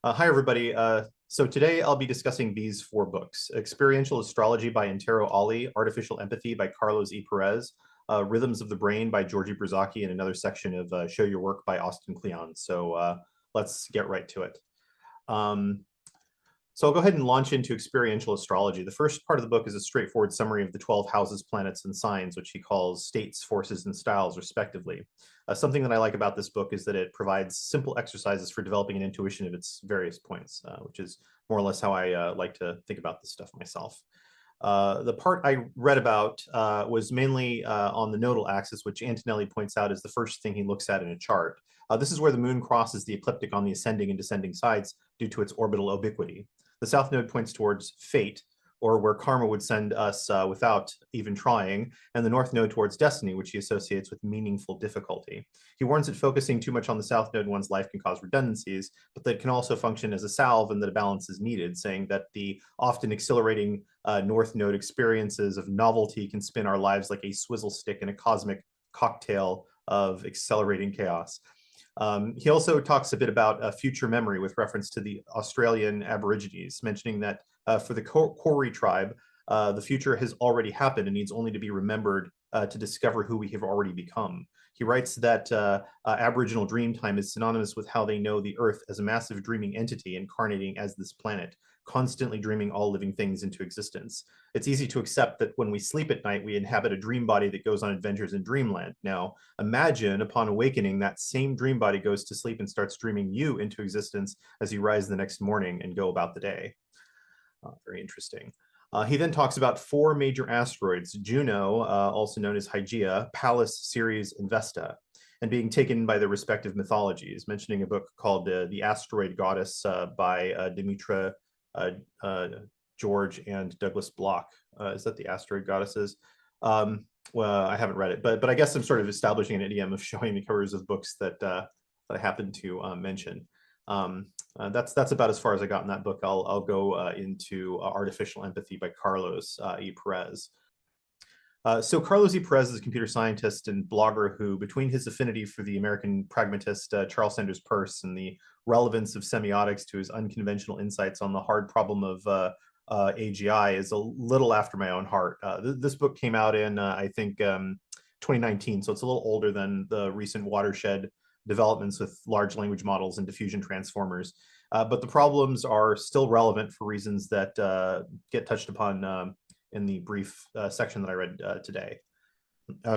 Hi, everybody. So today I'll be discussing these four books: Experiential Astrology by Antero Ali, Artificial Empathy by Carlos E. Perez, Rhythms of the Brain by Georgie Brzezicki, and another section of Show Your Work by Austin Kleon. So let's get right to it. Um, so I'll go ahead and launch into experiential astrology. The first part of the book is a straightforward summary of the 12 houses, planets, and signs, which he calls states, forces, and styles, respectively. Something that I like about this book is that it provides simple exercises for developing an intuition of its various points, which is more or less how I like to think about this stuff myself. The part I read about was mainly on the nodal axis, which Antonelli points out is the first thing he looks at in a chart. This is where the moon crosses the ecliptic on the ascending and descending sides due to its orbital obliquity. The south node points towards fate, or where karma would send us without even trying, and the north node towards destiny, which he associates with meaningful difficulty. He warns that focusing too much on the south node in one's life can cause redundancies, but that it can also function as a salve and that a balance is needed, saying that the often exhilarating north node experiences of novelty can spin our lives like a swizzle stick in a cosmic cocktail of accelerating chaos. He also talks a bit about future memory with reference to the Australian Aborigines, mentioning that for the Koori tribe, the future has already happened and needs only to be remembered to discover who we have already become. He writes that Aboriginal dream time is synonymous with how they know the Earth as a massive dreaming entity incarnating as this planet, constantly dreaming all living things into existence. It's easy to accept that when we sleep at night, we inhabit a dream body that goes on adventures in dreamland. Now, imagine upon awakening, that same dream body goes to sleep and starts dreaming you into existence as you rise the next morning and go about the day. Very interesting. He then talks about four major asteroids: Juno, also known as Hygeia, Pallas, Ceres, and Vesta, and being taken by their respective mythologies, mentioning a book called The Asteroid Goddess by Demetra George and Douglas Block. Is that The Asteroid Goddesses? Well, I haven't read it, but I guess I'm sort of establishing an idiom of showing the covers of books that I happen to mention. That's about as far as I got in that book. I'll go into Artificial Empathy by Carlos E. Perez. So Carlos E. Perez is a computer scientist and blogger who, between his affinity for the American pragmatist Charles Sanders Peirce and the relevance of semiotics to his unconventional insights on the hard problem of AGI, is a little after my own heart. This book came out in, I think, 2019, so it's a little older than the recent watershed developments with large language models and diffusion transformers. But the problems are still relevant for reasons that get touched upon in the brief section that I read today.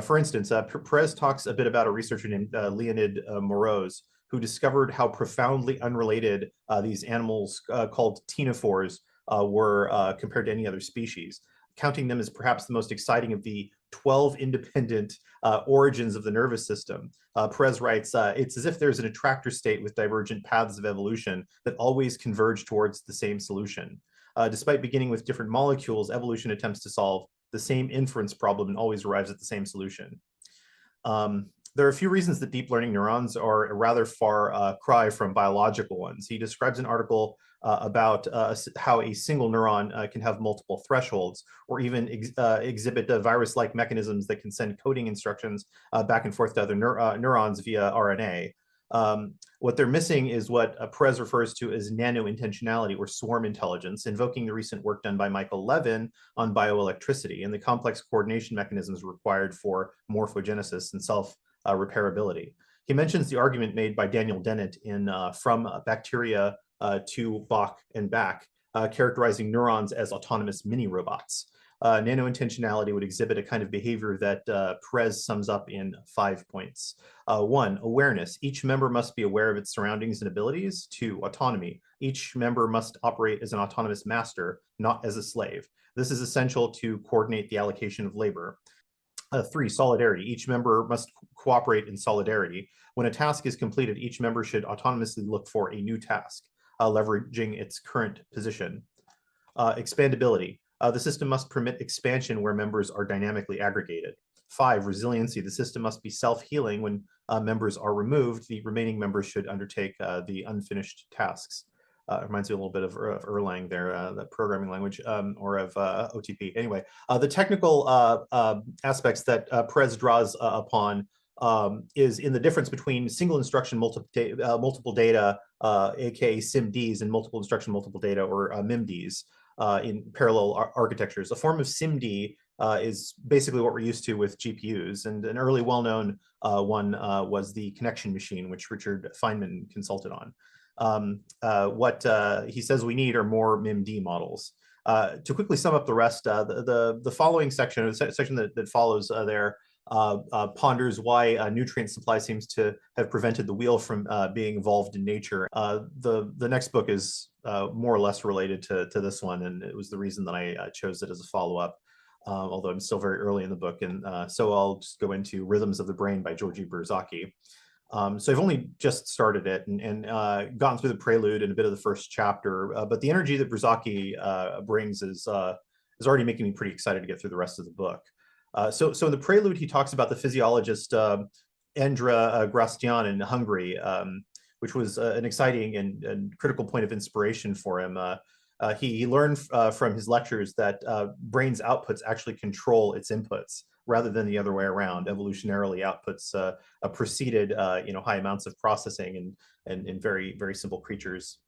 For instance, Perez talks a bit about a researcher named Leonid Moroz, who discovered how profoundly unrelated these animals called ctenophores were compared to any other species, counting them as perhaps the most exciting of the 12 independent origins of the nervous system. Perez writes, it's as if there's an attractor state with divergent paths of evolution that always converge towards the same solution. Despite beginning with different molecules, evolution attempts to solve the same inference problem and always arrives at the same solution. There are a few reasons that deep learning neurons are a rather far cry from biological ones. He describes an article about how a single neuron can have multiple thresholds, or even exhibit virus-like mechanisms that can send coding instructions back and forth to other neurons via RNA. What they're missing is what Perez refers to as nano-intentionality or swarm intelligence, invoking the recent work done by Michael Levin on bioelectricity and the complex coordination mechanisms required for morphogenesis and self-repairability. He mentions the argument made by Daniel Dennett in From Bacteria to Bach and Back, characterizing neurons as autonomous mini-robots. Nano-intentionality would exhibit a kind of behavior that Perez sums up in 5 points. 1, awareness. Each member must be aware of its surroundings and abilities. 2, autonomy. Each member must operate as an autonomous master, not as a slave. This is essential to coordinate the allocation of labor. 3, solidarity. Each member must cooperate in solidarity. When a task is completed, each member should autonomously look for a new task, leveraging its current position. Expandability. The system must permit expansion where members are dynamically aggregated. 5, resiliency. The system must be self-healing. When members are removed, the remaining members should undertake the unfinished tasks. It reminds me a little bit of Erlang there, the programming language, or of OTP. Anyway, the technical aspects that Perez draws upon is in the difference between single instruction multiple data, aka SIMDs, and multiple instruction multiple data, or MIMDs, in parallel architectures. A form of SIMD is basically what we're used to with GPUs, and an early well-known one was the connection machine, which Richard Feynman consulted on. What he says we need are more MIMD models. To quickly sum up the rest, the following section, the section that follows there, ponders why nutrient supply seems to have prevented the wheel from being evolved in nature. The next book is more or less related to this one, and it was the reason that I chose it as a follow-up, although I'm still very early in the book. And so I'll just go into Rhythms of the Brain by Georgi Berzaki. So I've only just started it and gotten through the prelude and a bit of the first chapter, but the energy that Berzaki brings is already making me pretty excited to get through the rest of the book. So in the prelude, he talks about the physiologist Endre Grastian in Hungary, which was an exciting and critical point of inspiration for him. He learned from his lectures that brain's outputs actually control its inputs, rather than the other way around. Evolutionarily, outputs preceded high amounts of processing in very, very simple creatures.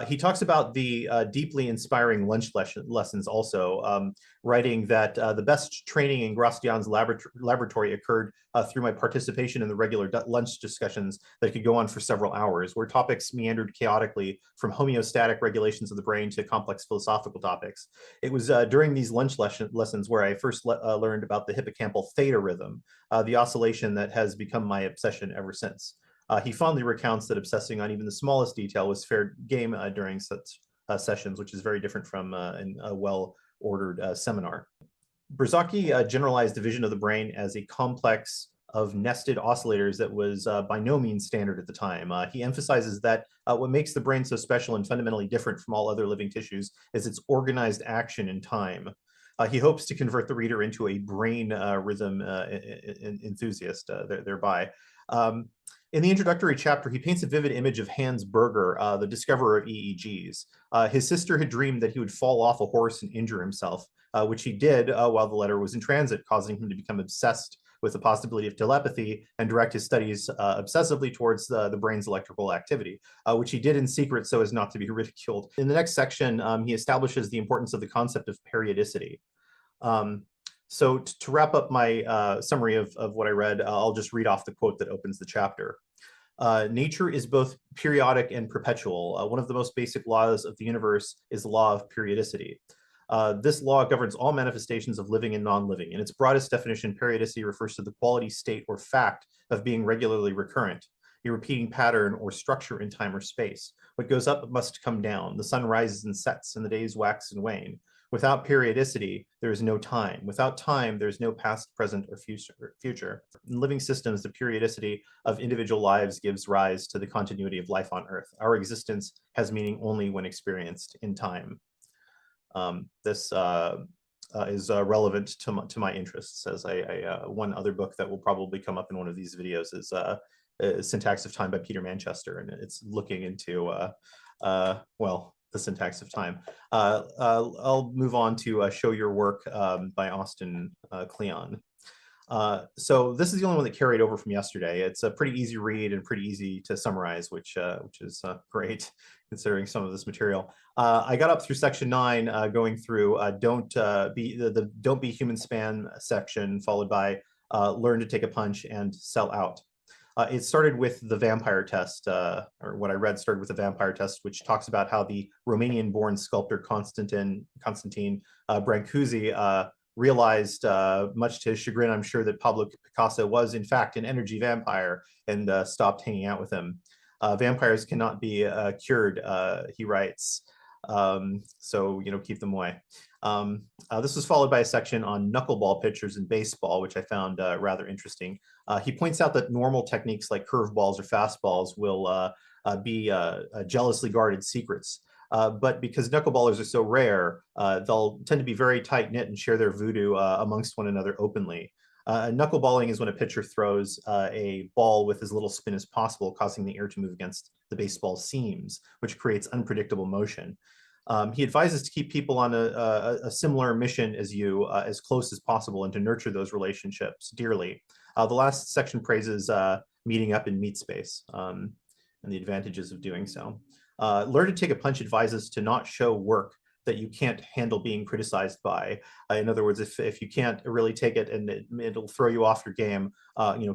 He talks about the deeply inspiring lunch lessons also, writing that the best training in Grastian's laboratory occurred through my participation in the regular lunch discussions that could go on for several hours, where topics meandered chaotically from homeostatic regulations of the brain to complex philosophical topics. It was during these lunch lessons where I first learned about the hippocampal theta rhythm, the oscillation that has become my obsession ever since. He fondly recounts that obsessing on even the smallest detail was fair game during such sessions, which is very different from a well-ordered seminar. Berzaki generalized the vision of the brain as a complex of nested oscillators that was by no means standard at the time. He emphasizes that what makes the brain so special and fundamentally different from all other living tissues is its organized action in time. He hopes to convert the reader into a brain rhythm enthusiast thereby. In the introductory chapter, he paints a vivid image of Hans Berger, the discoverer of EEGs. His sister had dreamed that he would fall off a horse and injure himself, which he did while the letter was in transit, causing him to become obsessed with the possibility of telepathy and direct his studies obsessively towards the brain's electrical activity, which he did in secret so as not to be ridiculed. In the next section, he establishes the importance of the concept of periodicity. So to wrap up my summary of what I read, I'll just read off the quote that opens the chapter. Nature is both periodic and perpetual. One of the most basic laws of the universe is the law of periodicity. This law governs all manifestations of living and non-living. In its broadest definition, periodicity refers to the quality, state, or fact of being regularly recurrent, a repeating pattern or structure in time or space. What goes up must come down. The sun rises and sets, and the days wax and wane. Without periodicity, there is no time. Without time, there is no past, present, or future. In living systems, the periodicity of individual lives gives rise to the continuity of life on Earth. Our existence has meaning only when experienced in time. This is relevant to my interests, as one other book that will probably come up in one of these videos is Syntax of Time by Peter Manchester, and it's looking into, well, the syntax of time. I'll move on to Show Your Work by Austin Kleon. So this is the only one that carried over from yesterday. It's a pretty easy read and pretty easy to summarize, which is great considering some of this material. I got up through section 9, going through Don't Be Human Span section, followed by Learn to Take a Punch and Sell Out. It started with the vampire test, or what I read started with the vampire test, which talks about how the Romanian-born sculptor Constantin Brancusi realized, much to his chagrin, I'm sure, that Pablo Picasso was, in fact, an energy vampire and stopped hanging out with him. Vampires cannot be cured, he writes. So, keep them away. This was followed by a section on knuckleball pitchers in baseball, which I found rather interesting. He points out that normal techniques like curveballs or fastballs will be jealously guarded secrets. But because knuckleballers are so rare, they'll tend to be very tight-knit and share their voodoo amongst one another openly. Knuckleballing is when a pitcher throws a ball with as little spin as possible, causing the air to move against the baseball seams, which creates unpredictable motion. He advises to keep people on a similar mission as you as close as possible and to nurture those relationships dearly. The last section praises meeting up in meat space and the advantages of doing so. Learn to take a punch advises to not show work that you can't handle being criticized by. In other words, if you can't really take it and it'll throw you off your game,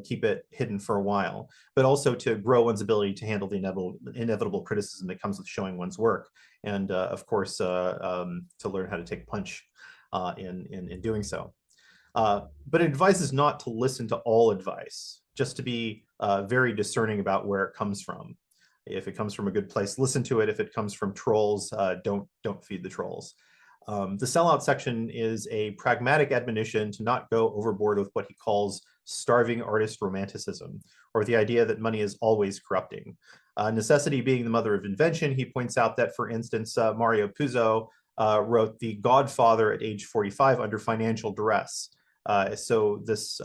keep it hidden for a while. But also to grow one's ability to handle the inevitable criticism that comes with showing one's work, and of course to learn how to take a punch in doing so. But it advises not to listen to all advice, just to be very discerning about where it comes from. If it comes from a good place, listen to it. If it comes from trolls, don't feed the trolls. The sellout section is a pragmatic admonition to not go overboard with what he calls starving artist romanticism, or the idea that money is always corrupting. Necessity being the mother of invention, he points out that, for instance, Mario Puzo wrote The Godfather at age 45 under financial duress. So this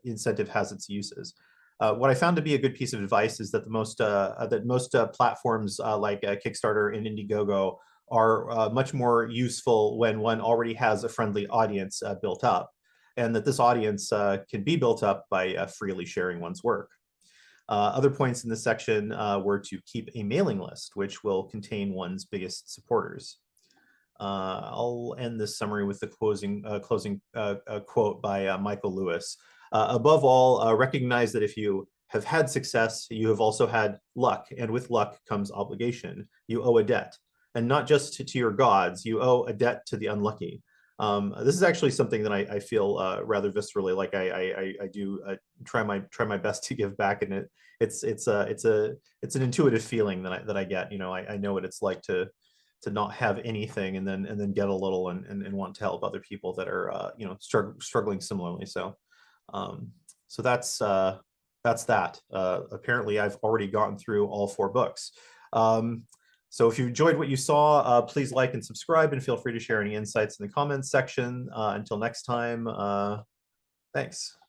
incentive has its uses. What I found to be a good piece of advice is that most platforms like Kickstarter and Indiegogo are much more useful when one already has a friendly audience built up, and that this audience can be built up by freely sharing one's work. Other points in this section were to keep a mailing list, which will contain one's biggest supporters. I'll end this summary with the closing quote by Michael Lewis. Above all, recognize that if you have had success, you have also had luck, and with luck comes obligation. You owe a debt, and not just to your gods, you owe a debt to the unlucky. This is actually something that I feel rather viscerally, like I do try my best to give back, and it's an intuitive feeling that I get. I know what it's like to not have anything and then get a little and want to help other people that are struggling similarly. So that's that. Apparently I've already gotten through all 4 books. So if you enjoyed what you saw, please like and subscribe, and feel free to share any insights in the comments section. Until next time, thanks.